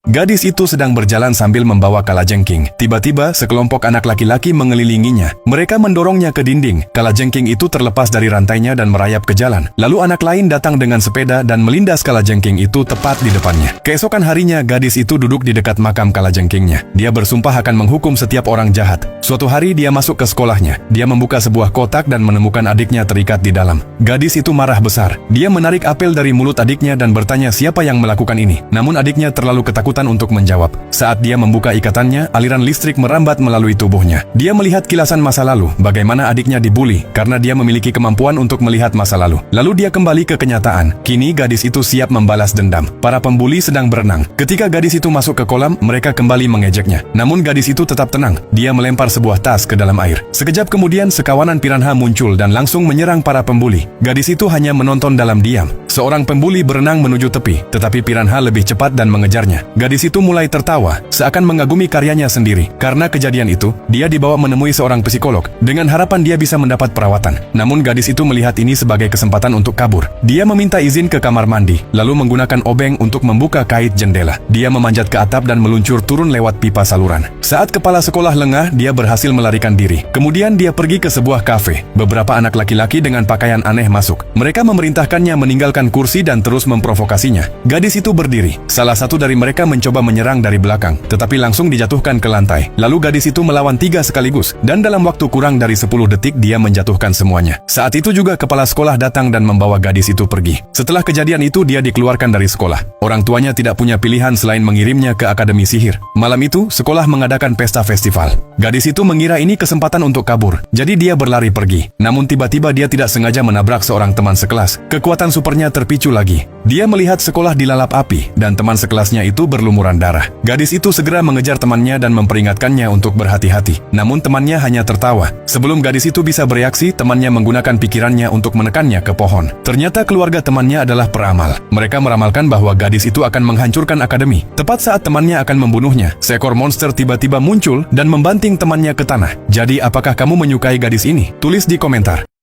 Gadis itu sedang berjalan sambil membawa kalajengking. Tiba-tiba, sekelompok anak laki-laki mengelilinginya. Mereka mendorongnya ke dinding. Kalajengking itu terlepas dari rantainya dan merayap ke jalan. Lalu anak lain datang dengan sepeda dan melindas kalajengking itu tepat di depannya. Keesokan harinya, gadis itu duduk di dekat makam kalajengkingnya. Dia bersumpah akan menghukum setiap orang jahat. Suatu hari dia masuk ke sekolahnya. Dia membuka sebuah kotak dan menemukan adiknya terikat di dalam. Gadis itu marah besar. Dia menarik apel dari mulut adiknya dan bertanya siapa yang melakukan ini. Namun adiknya terlalu ketakutan untuk menjawab. Saat dia membuka ikatannya, aliran listrik merambat melalui tubuhnya. Dia melihat kilasan masa lalu, bagaimana adiknya dibuli karena dia memiliki kemampuan untuk melihat masa lalu. Lalu dia kembali ke kenyataan. Kini gadis itu siap membalas dendam. Para pembuli sedang berenang. Ketika gadis itu masuk ke kolam, mereka kembali mengejeknya. Namun gadis itu tetap tenang. Dia melempar sebuah tas ke dalam air. Sekejap kemudian, sekawanan piranha muncul dan langsung menyerang para pembuli. Gadis itu hanya menonton dalam diam. Seorang pembuli berenang menuju tepi, tetapi piranha lebih cepat dan mengejarnya. Gadis itu mulai tertawa, seakan mengagumi karyanya sendiri. Karena kejadian itu, dia dibawa menemui seorang psikolog, dengan harapan dia bisa mendapat perawatan. Namun gadis itu melihat ini sebagai kesempatan untuk kabur. Dia meminta izin ke kamar mandi, lalu menggunakan obeng untuk membuka kait jendela. Dia memanjat ke atap dan meluncur turun lewat pipa saluran. Saat kepala sekolah lengah, dia berhasil melarikan diri. Kemudian dia pergi ke sebuah kafe. Beberapa anak laki-laki dengan pakaian aneh masuk. Mereka memerintahkannya meninggalkan kursi dan terus memprovokasinya. Gadis itu berdiri. Salah satu dari mereka mencoba menyerang dari belakang, tetapi langsung dijatuhkan ke lantai. Lalu gadis itu melawan 3 sekaligus, dan dalam waktu kurang dari 10 detik dia menjatuhkan semuanya. Saat itu juga kepala sekolah datang dan membawa gadis itu pergi. Setelah kejadian itu dia dikeluarkan dari sekolah. Orang tuanya tidak punya pilihan selain mengirimnya ke akademi sihir. Malam itu, sekolah mengadakan pesta festival. Gadis itu mengira ini kesempatan untuk kabur, jadi dia berlari pergi. Namun tiba-tiba dia tidak sengaja menabrak seorang teman sekelas. Kekuatan supernya terpicu lagi. Dia melihat sekolah dilalap api, dan teman sekelasnya itu berlumuran darah. Gadis itu segera mengejar temannya dan memperingatkannya untuk berhati-hati. Namun temannya hanya tertawa. Sebelum gadis itu bisa bereaksi, temannya menggunakan pikirannya untuk menekannya ke pohon. Ternyata keluarga temannya adalah peramal. Mereka meramalkan bahwa gadis itu akan menghancurkan akademi. Tepat saat temannya akan membunuhnya, seekor monster tiba-tiba muncul dan membanting temannya ke tanah. Jadi apakah kamu menyukai gadis ini? Tulis di komentar.